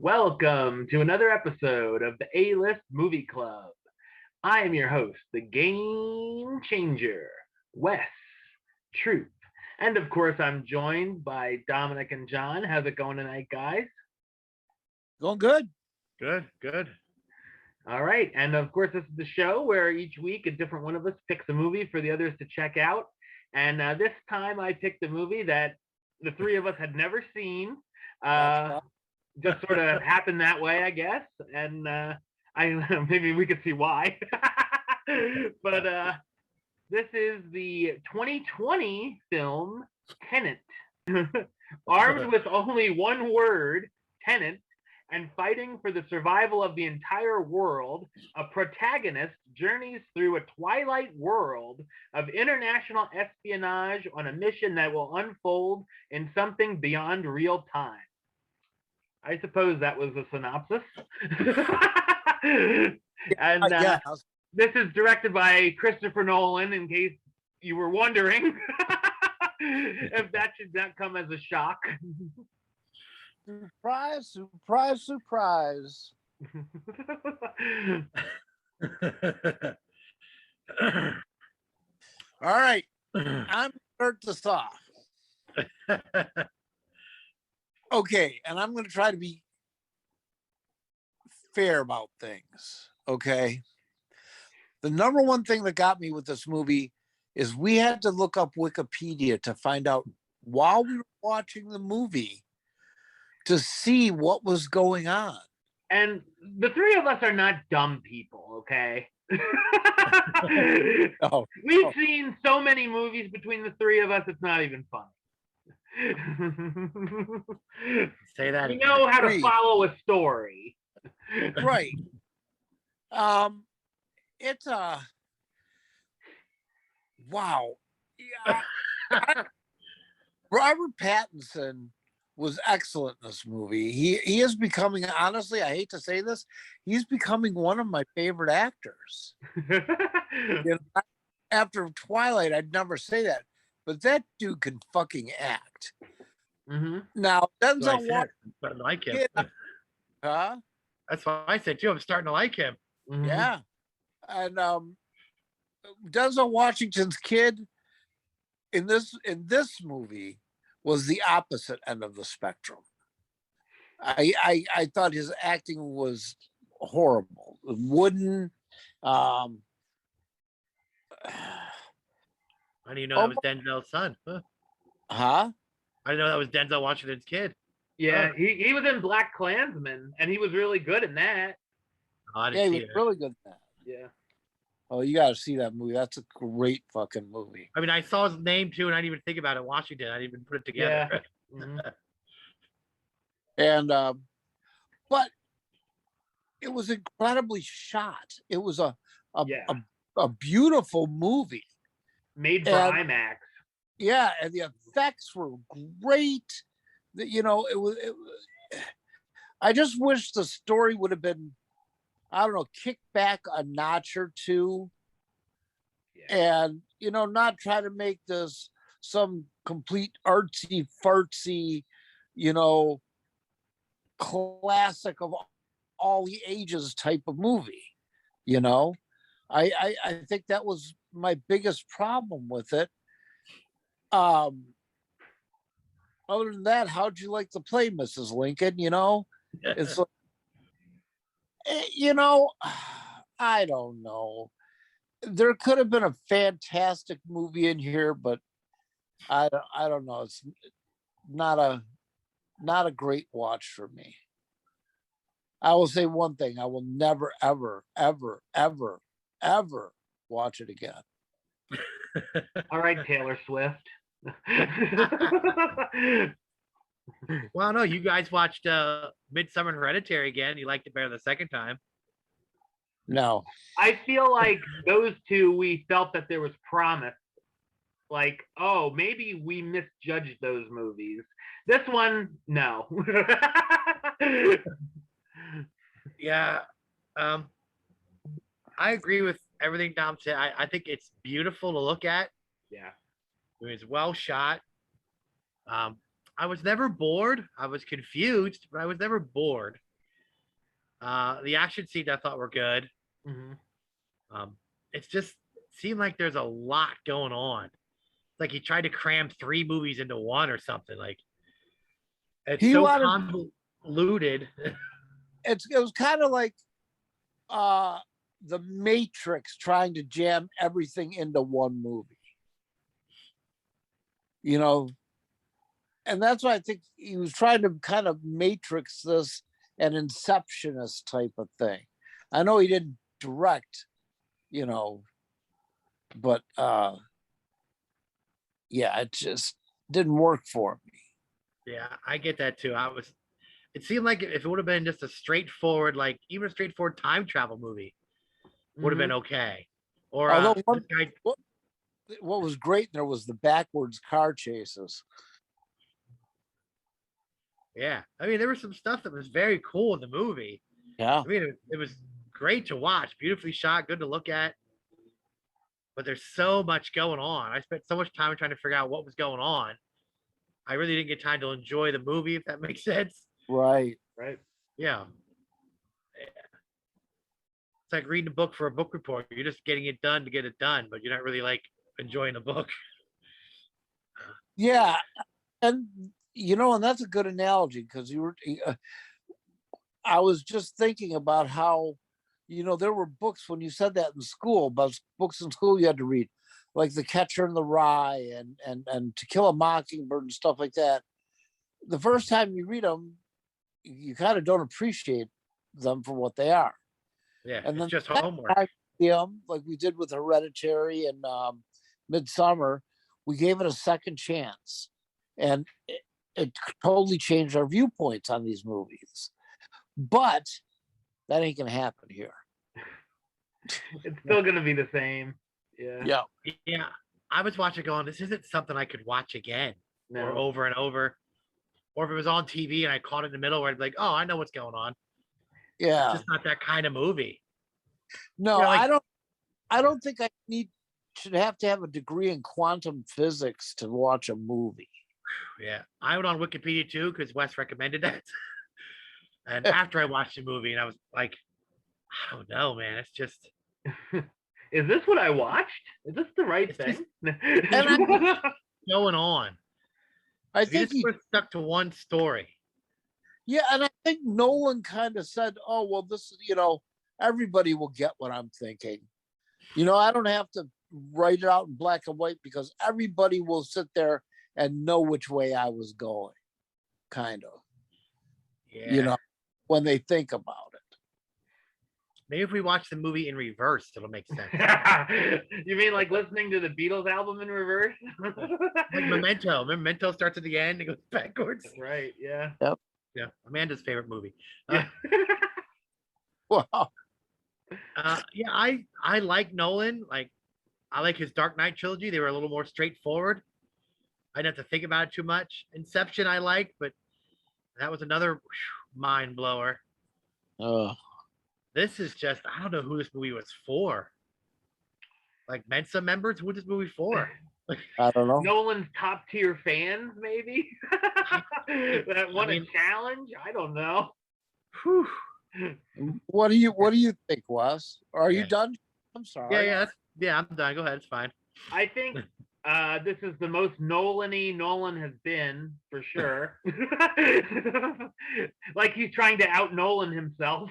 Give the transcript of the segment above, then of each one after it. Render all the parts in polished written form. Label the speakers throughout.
Speaker 1: Welcome to another episode of the A-List Movie Club. I am your host, the Game Changer, Wes Truth. And of course, I'm joined by Dominic and John. How's it going tonight, guys?
Speaker 2: Going good.
Speaker 3: Good.
Speaker 1: All right. And of course, this is the show where each week a different one of us picks a movie for the others to check out. And this time I picked a movie that the three of us had never seen. Just sort of happened that way, I guess. And maybe we could see why. But this is the 2020 film Tenet. Armed with only one word, Tenet, and fighting for the survival of the entire world, a protagonist journeys through a twilight world of international espionage on a mission that will unfold in something beyond real time. I suppose that was a synopsis. And this is directed by Christopher Nolan, in case you were wondering if that should not come as a shock.
Speaker 2: Surprise, surprise, surprise. All right. I'm going to start this off. Okay, and I'm going to try to be fair about things, okay? The number one thing that got me with this movie is we had to look up Wikipedia to find out while we were watching the movie to see what was going on.
Speaker 1: And the three of us are not dumb people, okay? We've seen so many movies between the three of us, it's not even funny.
Speaker 3: Say that.
Speaker 1: We know how to follow a story.
Speaker 2: Right. It's wow. Yeah. Robert Pattinson was excellent in this movie. He is becoming, honestly, I hate to say this, he's becoming one of my favorite actors. After Twilight, I'd never say that, but that dude can fucking act.
Speaker 1: Mm-hmm.
Speaker 2: Now, Denzel
Speaker 3: I'm starting to like him.
Speaker 2: Huh?
Speaker 3: That's what I said too. I'm starting to like him.
Speaker 1: Mm-hmm.
Speaker 2: Yeah. And Denzel Washington's kid in this movie was the opposite end of the spectrum. I thought his acting was horrible. Wooden.
Speaker 3: How do you know that was Denzel's son?
Speaker 2: Huh?
Speaker 3: I didn't know that was Denzel Washington's kid.
Speaker 1: Yeah, he was in Black Klansman, and he was really good in that.
Speaker 3: Oh, I
Speaker 2: Yeah,
Speaker 3: didn't
Speaker 2: he
Speaker 3: see
Speaker 2: was
Speaker 3: it.
Speaker 2: really good in that.
Speaker 1: Yeah.
Speaker 2: Oh, you got to see that movie. That's a great fucking movie.
Speaker 3: I mean, I saw his name too, and I didn't even think about it. Washington. I didn't even put it together.
Speaker 1: Yeah. Mm-hmm.
Speaker 2: And but it was incredibly shot. It was a beautiful movie.
Speaker 1: Made for IMAX.
Speaker 2: Yeah, and the effects were great. You know, it was. I just wish the story would have been, I don't know, kicked back a notch or two, and not try to make this some complete artsy fartsy, classic of all the ages type of movie. I think that was my biggest problem with it. Other than that, how'd you like to play, Mrs. Lincoln? It's like, I don't know. There could have been a fantastic movie in here, but I don't know. It's not a great watch for me. I will say one thing: I will never, ever, ever, ever, ever watch it again.
Speaker 1: All right, Taylor Swift.
Speaker 3: Well, no, you guys watched Midsummer and Hereditary again. You liked it better the second time.
Speaker 2: No.
Speaker 1: I feel like those two, we felt that there was promise. Like, oh, maybe we misjudged those movies. This one, no.
Speaker 3: Yeah. I agree with everything Dom said. I think it's beautiful to look at.
Speaker 1: Yeah.
Speaker 3: It was well shot. I was never bored. I was confused, but I was never bored. The action scenes I thought were good.
Speaker 1: Hmm.
Speaker 3: It's just seemed like there's a lot going on. Like he tried to cram 3 movies into one or something. Like it's
Speaker 2: He
Speaker 3: so
Speaker 2: wanted
Speaker 3: convoluted.
Speaker 2: it was kind of like uh the Matrix trying to jam everything into one movie. You know, and that's why I think he was trying to kind of matrix this an inceptionist type of thing. I know he didn't direct, you know, but yeah, it just didn't work for me.
Speaker 3: Yeah, I get that too. It seemed like if it would have been just a straightforward, like even a straightforward time travel movie would have
Speaker 1: Hmm.
Speaker 3: been okay. Or
Speaker 2: Although
Speaker 3: this guy,
Speaker 2: what was great there was the backwards car chases.
Speaker 3: yeah. I mean, there was some stuff that was very cool in the movie.
Speaker 2: Yeah.
Speaker 3: I mean, it was great to watch, beautifully shot, good to look at. But there's so much going on. I spent so much time trying to figure out what was going on. I really didn't get time to enjoy the movie, if that makes sense.
Speaker 2: Right.
Speaker 1: Right.
Speaker 3: Yeah. It's like reading a book for a book report. You're just getting it done to get it done, but you're not really like enjoying the book.
Speaker 2: Yeah. And and that's a good analogy because I was just thinking about how, there were books when you said that in school, but books in school you had to read, like The Catcher in the Rye and To Kill a Mockingbird and stuff like that. The first time you read them, you kind of don't appreciate them for what they are.
Speaker 3: Yeah,
Speaker 2: And
Speaker 3: it's
Speaker 2: then
Speaker 3: just
Speaker 2: the next
Speaker 3: homework.
Speaker 2: time we like we did with Hereditary and Midsummer, we gave it a second chance, and it totally changed our viewpoints on these movies. But that ain't gonna happen here.
Speaker 1: It's still gonna be the same. Yeah.
Speaker 2: Yeah.
Speaker 3: Yeah, I was watching going, this isn't something I could watch again or
Speaker 1: No.
Speaker 3: over and over. Or if it was on TV and I caught it in the middle where I'd be like, oh, I know what's going on. It's
Speaker 2: Yeah.
Speaker 3: just not that kind of movie.
Speaker 2: No,
Speaker 3: Like,
Speaker 2: I don't think I should have to have a degree in quantum physics to watch a movie.
Speaker 3: yeah, I went on Wikipedia too because Wes recommended that. And after I watched the movie, and I was like, I don't know, man. It's just,
Speaker 1: Is this what I watched? Is this the right
Speaker 3: it's just
Speaker 1: thing?
Speaker 2: And
Speaker 3: going on.
Speaker 2: I
Speaker 3: If you
Speaker 2: think
Speaker 3: just were stuck to one story.
Speaker 2: yeah, and I think Nolan kind of said, "Oh, well, this is, everybody will get what I'm thinking. I don't have to write it out in black and white because everybody will sit there and know which way I was going, kind of,
Speaker 3: Yeah.
Speaker 2: when they think about it."
Speaker 3: Maybe if we watch the movie in reverse, it'll make sense.
Speaker 1: You mean like listening to the Beatles album in reverse?
Speaker 3: Like Memento. Remember, Memento starts at the end and goes backwards.
Speaker 1: Right. Yeah.
Speaker 2: Yep.
Speaker 3: Yeah, Amanda's favorite movie.
Speaker 1: Yeah.
Speaker 2: Wow.
Speaker 3: Yeah, I like Nolan. Like, I like his Dark Knight trilogy. They were a little more straightforward. I didn't have to think about it too much. Inception, I liked, but that was another mind blower. This is just, I don't know who this movie was for. Like Mensa members, who this movie for?
Speaker 2: I don't know.
Speaker 1: Nolan's top tier fans, maybe that won a challenge. I don't know.
Speaker 3: Whew.
Speaker 2: What do you think, Wes? Are you done? I'm sorry.
Speaker 3: Yeah, I'm done. Go ahead. It's fine.
Speaker 1: I think this is the most Nolan-y Nolan has been, for sure. Like he's trying to out Nolan himself.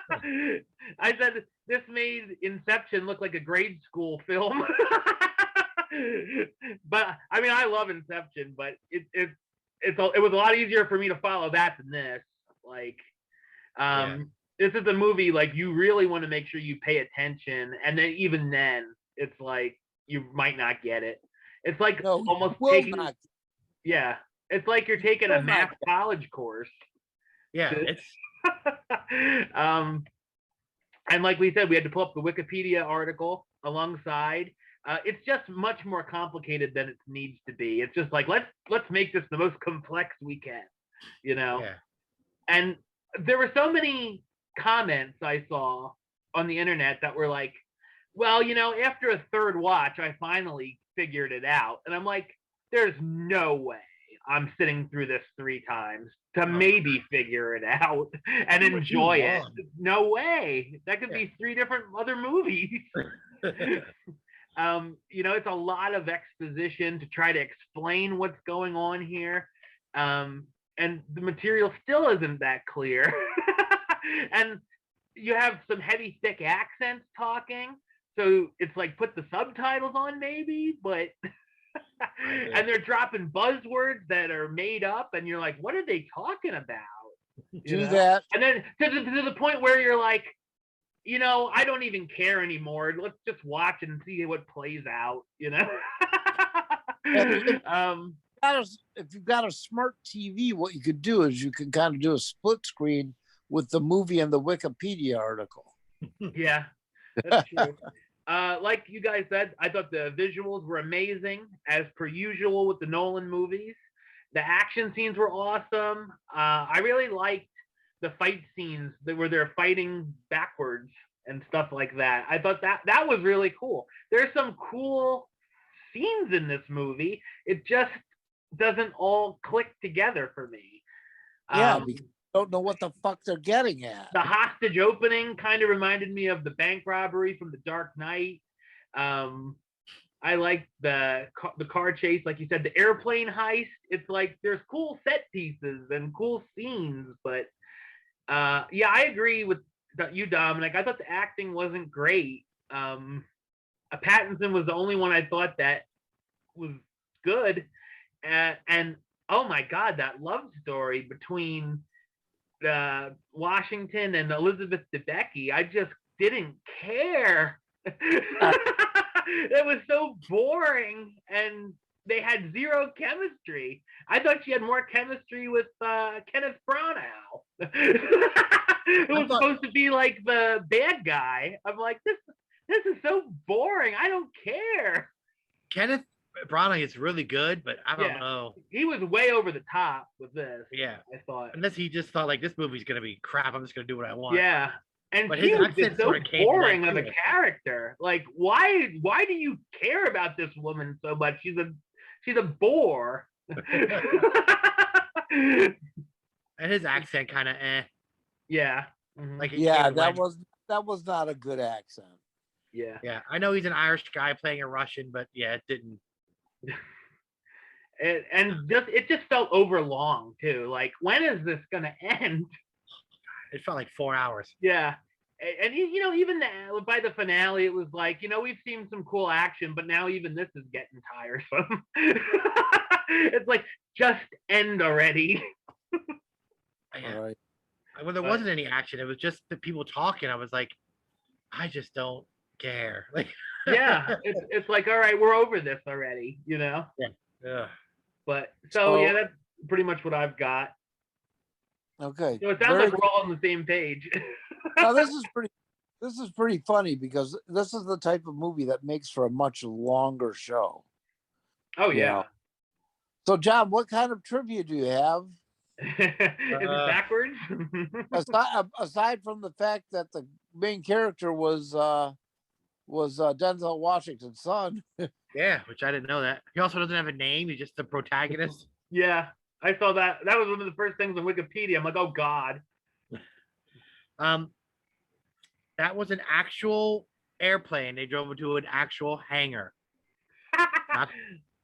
Speaker 1: I said this made Inception look like a grade school film. But I mean, I love Inception, but it was a lot easier for me to follow that than this. Like, this is a movie like you really want to make sure you pay attention, and then even then, it's like you might not get it. It's like almost taking, yeah, it's like you're taking a math college course.
Speaker 3: Yeah, it's
Speaker 1: and like we said, we had to pull up the Wikipedia article alongside. It's just much more complicated than it needs to be. It's just like let's make this the most complex we can,
Speaker 3: Yeah.
Speaker 1: And there were so many comments I saw on the internet that were like, well, after a third watch, I finally figured it out. And I'm like, there's no way I'm sitting through this 3 times to
Speaker 3: Oh.
Speaker 1: maybe figure it out and
Speaker 3: Too
Speaker 1: enjoy it.
Speaker 3: long.
Speaker 1: No way. That could
Speaker 3: Yeah.
Speaker 1: be 3 different other movies. It's a lot of exposition to try to explain what's going on here. And the material still isn't that clear. And you have some heavy, thick accents talking. So it's like put the subtitles on maybe, but and they're dropping buzzwords that are made up, and you're like, what are they talking about?
Speaker 2: Do that.
Speaker 1: And then to the point where you're like, I don't even care anymore. Let's just watch and see what plays out,
Speaker 2: If you've got a smart TV, what you could do is you can kind of do a split screen with the movie and the Wikipedia article.
Speaker 1: Yeah, that's true. Like you guys said, I thought the visuals were amazing, as per usual with the Nolan movies. The action scenes were awesome. I really liked the fight scenes where they're fighting backwards and stuff like that. I thought that was really cool. There's some cool scenes in this movie. It just doesn't all click together for me.
Speaker 2: Yeah, because you don't know what the fuck they're getting at.
Speaker 1: The hostage opening kind of reminded me of the bank robbery from The Dark Knight. I like the car chase, like you said, the airplane heist. It's like there's cool set pieces and cool scenes, but yeah, I agree with you, Dominic. I thought the acting wasn't great. Pattinson was the only one I thought that was good, and oh my god, that love story between Washington and Elizabeth Debicki, I just didn't care. It was so boring, and they had zero chemistry. I thought she had more chemistry with Kenneth Branagh. It was supposed to be like the bad guy. I'm like, this is so boring. I don't care.
Speaker 3: Kenneth Branagh is really good, but I don't know.
Speaker 1: He was way over the top with this.
Speaker 3: Yeah,
Speaker 1: I thought.
Speaker 3: Unless he just thought like this movie's gonna be crap. I'm just gonna do what I want.
Speaker 1: Yeah. And
Speaker 3: but
Speaker 1: he was
Speaker 3: accent
Speaker 1: just so
Speaker 3: sort of came
Speaker 1: boring of a character. Like, why do you care about this woman so much? She's a bore.
Speaker 3: And his accent kind of
Speaker 1: Yeah.
Speaker 3: Mm-hmm. Like
Speaker 2: that was not a good accent.
Speaker 1: Yeah.
Speaker 3: Yeah, I know he's an Irish guy playing a Russian, but yeah, it didn't.
Speaker 1: It just felt overlong too. Like, when is this gonna end?
Speaker 3: It felt like 4 hours.
Speaker 1: Yeah. And even by the finale, it was like, we've seen some cool action, but now even this is getting tiresome. It's like, just end already.
Speaker 3: Yeah.
Speaker 2: All right.
Speaker 3: When there wasn't any action, it was just the people talking. I was like, I just don't care. Like,
Speaker 1: yeah, it's like, all right, we're over this already,
Speaker 3: Yeah.
Speaker 1: But so yeah, that's pretty much what I've got.
Speaker 2: Okay.
Speaker 1: So it sounds like we're all on the same page.
Speaker 2: Now this is pretty funny because this is the type of movie that makes for a much longer show.
Speaker 1: Oh yeah.
Speaker 2: So John, what kind of trivia do you have?
Speaker 1: Is it backwards?
Speaker 2: aside from the fact that the main character was Denzel Washington's son.
Speaker 3: Yeah, which I didn't know that. He also doesn't have a name. He's just the protagonist.
Speaker 1: Yeah, I saw that. That was one of the first things on Wikipedia. I'm like, oh God.
Speaker 3: That was an actual airplane. They drove into an actual hangar.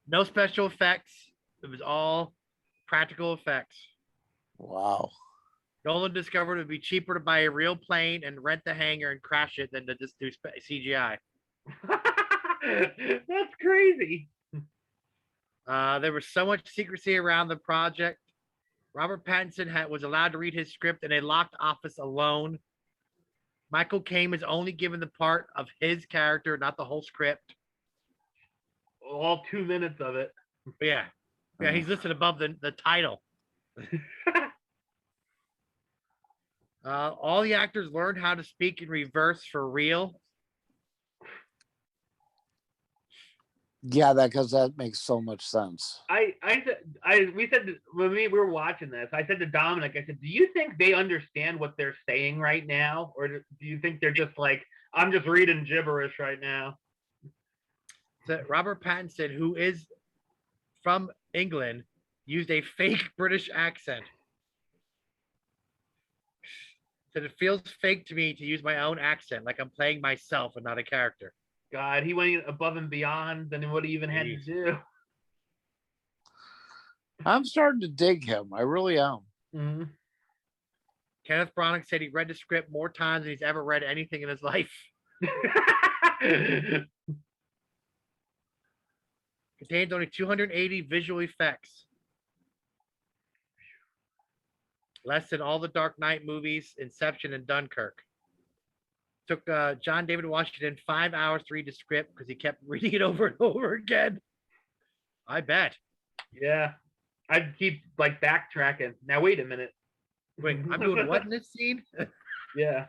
Speaker 3: No special effects. It was all practical effects.
Speaker 2: Wow.
Speaker 3: Nolan discovered it would be cheaper to buy a real plane and rent the hangar and crash it than to just do CGI.
Speaker 1: That's crazy.
Speaker 3: There was so much secrecy around the project. Robert Pattinson was allowed to read his script in a locked office alone. Michael Caine is only given the part of his character, not the whole script.
Speaker 1: All 2 minutes of it.
Speaker 3: But yeah, he's listed above the title. All the actors learned how to speak in reverse for real.
Speaker 2: Yeah, because that makes so much sense.
Speaker 1: We said when we were watching this, I said to Dominic, I said, do you think they understand what they're saying right now? Or do you think they're just like, I'm just reading gibberish right now?
Speaker 3: So Robert Pattinson, who is from England, used a fake British accent. Said it feels fake to me to use my own accent, like I'm playing myself and not a character.
Speaker 1: God, he went above and beyond than what he even had to
Speaker 3: Jeez.
Speaker 1: do.
Speaker 2: I'm starting to dig him. I really am.
Speaker 1: Mm-hmm.
Speaker 3: Kenneth Branagh said he read the script more times than he's ever read anything in his life. Contains only 280 visual effects. Less than all the Dark Knight movies, Inception, and Dunkirk. Took John David Washington 5 hours to read the script because he kept reading it over and over again. I bet.
Speaker 1: Yeah. I'd keep like backtracking. Now wait a minute.
Speaker 3: Wait, I'm doing what in this scene?
Speaker 1: Yeah.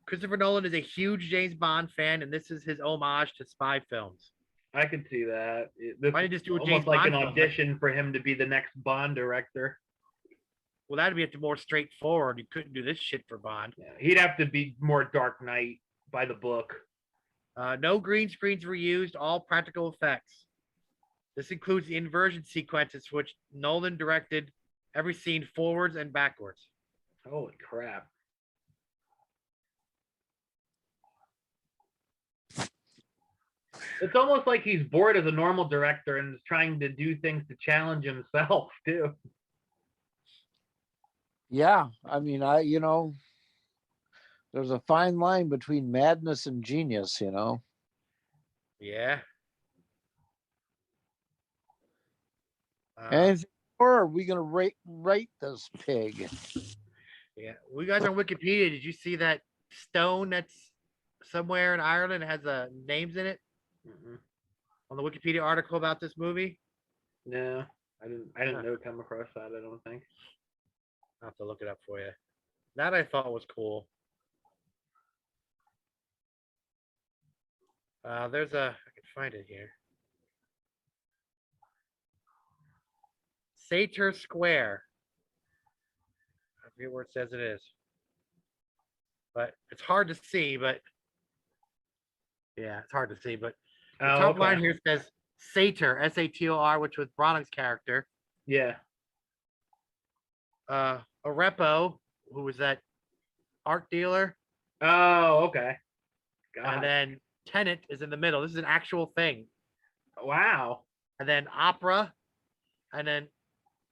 Speaker 3: Christopher Nolan is a huge James Bond fan, and this is his homage to spy films.
Speaker 1: I can see that. This
Speaker 3: Why didn't you just do a
Speaker 1: almost
Speaker 3: James
Speaker 1: like
Speaker 3: Bond
Speaker 1: an
Speaker 3: film?
Speaker 1: audition for him to be the next Bond director.
Speaker 3: Well, that'd be more straightforward. You couldn't do this shit for Bond.
Speaker 1: Yeah, he'd have to be more Dark Knight by the book.
Speaker 3: No green screens were used, all practical effects. This includes the inversion sequences, which Nolan directed every scene forwards and backwards.
Speaker 1: Holy crap. It's almost like he's bored as a normal director and is trying to do things to challenge himself, too.
Speaker 2: Yeah, I mean, there's a fine line between madness and genius,
Speaker 3: Yeah.
Speaker 2: And or are we gonna rate this pig?
Speaker 3: Yeah. We guys on Wikipedia, did you see that stone that's somewhere in Ireland has names in it?
Speaker 1: Mm-mm.
Speaker 3: On the Wikipedia article about this movie?
Speaker 1: No, I didn't know come across that, I don't think.
Speaker 3: I'll have to look it up for you. That I thought was cool. I can find it here. Sator Square. I forget where it says it is. But it's hard to see, but yeah, it's hard to see. But the top line here says Sator, Sator, which was Branagh's character.
Speaker 1: Yeah.
Speaker 3: Arepo, who was that art dealer.
Speaker 1: Oh, okay. God.
Speaker 3: And then Tenet is in the middle. This is an actual thing.
Speaker 1: Wow.
Speaker 3: And then Opera, and then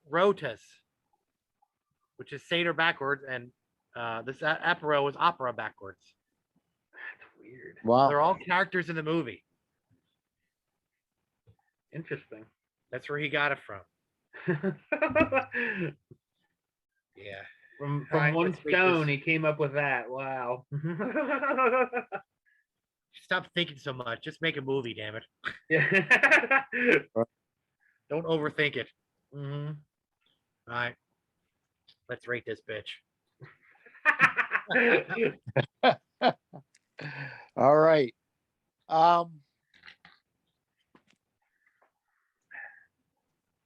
Speaker 3: Rotus, which is Satyr backwards, and this Apero was opera backwards.
Speaker 1: That's weird.
Speaker 2: Wow.
Speaker 3: They're all characters in the movie.
Speaker 1: Interesting.
Speaker 3: That's where he got it from. Yeah.
Speaker 1: From
Speaker 3: Right,
Speaker 1: one
Speaker 3: let's rate
Speaker 1: stone,
Speaker 3: this.
Speaker 1: he came up with that. Wow.
Speaker 3: Stop thinking so much. Just make a movie, damn it.
Speaker 1: Yeah.
Speaker 3: Don't overthink it.
Speaker 1: Mm-hmm.
Speaker 3: All right. Let's rate this bitch.
Speaker 2: All right.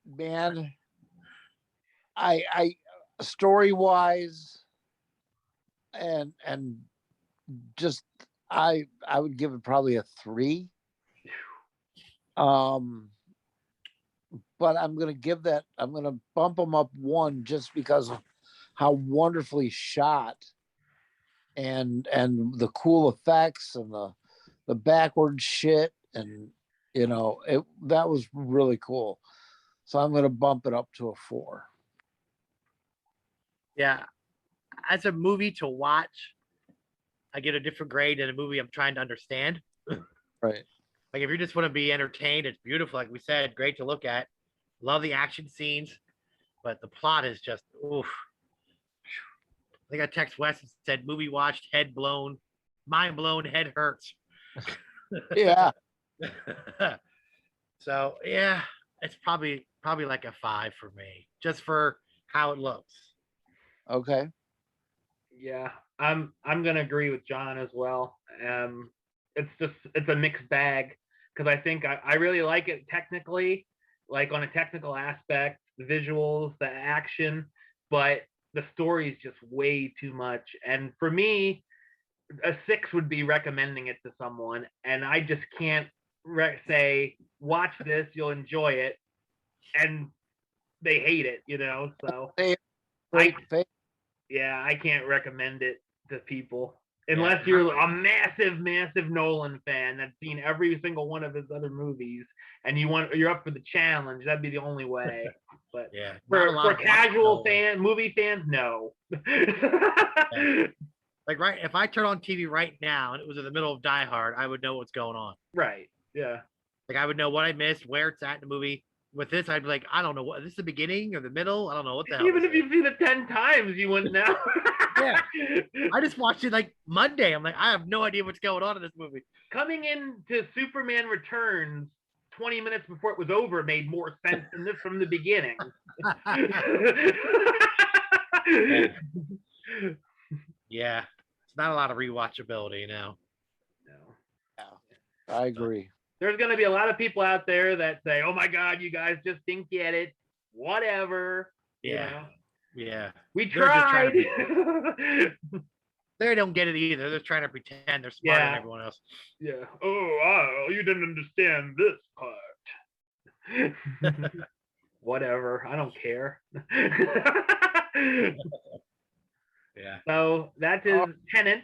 Speaker 2: Man, I story wise and just I would give it probably a 3. But I'm gonna bump them up 1 just because of how wonderfully shot and the cool effects and the backward shit, and that was really cool. So I'm gonna bump it up to a 4.
Speaker 3: Yeah. As a movie to watch, I get a different grade than a movie I'm trying to understand.
Speaker 2: Right.
Speaker 3: Like if you just want to be entertained, it's beautiful. Like we said, great to look at. Love the action scenes, but the plot is just oof. I think I text Wes and said, "Movie watched, head blown, mind blown, head hurts."
Speaker 2: Yeah.
Speaker 3: So yeah, it's probably like a 5 for me, just for how it looks.
Speaker 2: Okay.
Speaker 1: Yeah, I'm gonna agree with John as well. It's a mixed bag because I think I really like it technically, like on a technical aspect, the visuals, the action, but the story is just way too much. And for me, a 6 would be recommending it to someone, and I just can't say watch this, you'll enjoy it, and they hate it, so
Speaker 2: They
Speaker 1: I
Speaker 2: fake.
Speaker 1: I can't recommend it to people
Speaker 3: Yeah.
Speaker 1: unless you're a massive Nolan fan that's seen every single one of his other movies and you're up for the challenge. That'd be the only way. But
Speaker 3: Yeah, not a lot
Speaker 1: for
Speaker 3: of
Speaker 1: casual
Speaker 3: Nolan.
Speaker 1: movie fans, no.
Speaker 3: Like if I turn on TV right now and it was in the middle of Die Hard, I would know what's going on.
Speaker 1: Right. Yeah.
Speaker 3: Like I would know what I missed, where it's at in the movie. With this, I'd be like, I don't know what. Is this the beginning or the middle? I don't know what the hell.
Speaker 1: Even if you've seen it 10 times, you wouldn't know.
Speaker 3: Yeah. I just watched it like Monday. I'm like, I have no idea what's going on in this movie.
Speaker 1: Coming into Superman Returns 20 minutes before it was over made more sense than this from the beginning.
Speaker 3: Yeah. It's not a lot of rewatchability now.
Speaker 1: No.
Speaker 2: Yeah, I agree.
Speaker 1: There's going to be a lot of people out there that say, oh my God, you guys just didn't get it. Whatever.
Speaker 3: Yeah. Yeah.
Speaker 1: We tried.
Speaker 3: They don't get it either. They're trying to pretend they're smarter than everyone else.
Speaker 1: Yeah. Oh, you didn't understand this part. Whatever. I don't care.
Speaker 3: Yeah.
Speaker 1: So that is Tenet.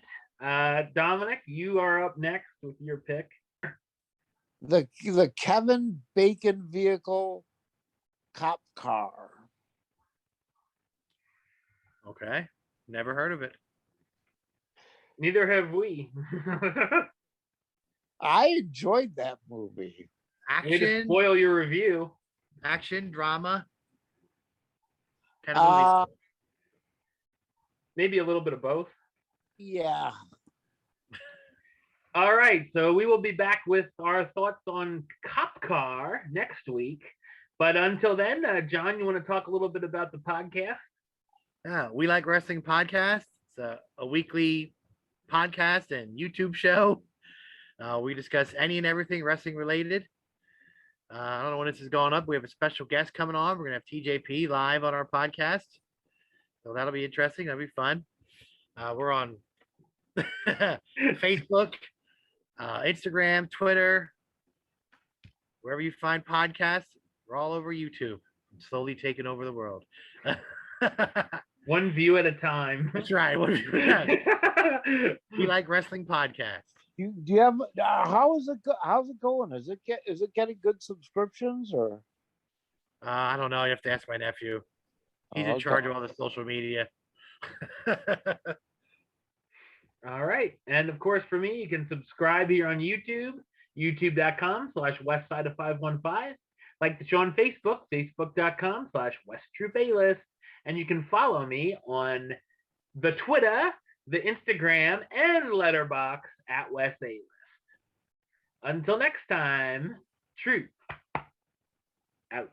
Speaker 1: Dominic, you are up next with your pick.
Speaker 2: The Kevin Bacon vehicle cop car.
Speaker 3: Okay. Never heard of it.
Speaker 1: Neither have we.
Speaker 2: I enjoyed that movie.
Speaker 1: Way to
Speaker 3: Action,
Speaker 1: spoil your review.
Speaker 3: action, drama. Kind of movie.
Speaker 1: Maybe a little bit of both.
Speaker 2: Yeah.
Speaker 1: All right, so we will be back with our thoughts on Cop Car next week. But until then, John, you want to talk a little bit about the podcast?
Speaker 3: Yeah, We Like Wrestling Podcast. It's a weekly podcast and YouTube show. We discuss any and everything wrestling related. I don't know when this is going up. We have a special guest coming on. We're going to have TJP live on our podcast. So that'll be interesting. That'll be fun. We're on Facebook, Instagram, Twitter, wherever you find podcasts. We're all over YouTube. I'm slowly taking over the world.
Speaker 1: One view at a time.
Speaker 3: That's right. We Like Wrestling Podcast.
Speaker 2: Do you have how's it going? Is it getting good subscriptions or?
Speaker 3: I don't know. You have to ask my nephew. He's in charge of all the social media.
Speaker 1: All right. And of course, for me, you can subscribe here on YouTube, youtube.com/Westside of 515. Like the show on Facebook, facebook.com/WestTruePaylist. And you can follow me on the Twitter, the Instagram, and Letterboxd at Wes A List. Until next time, truth out.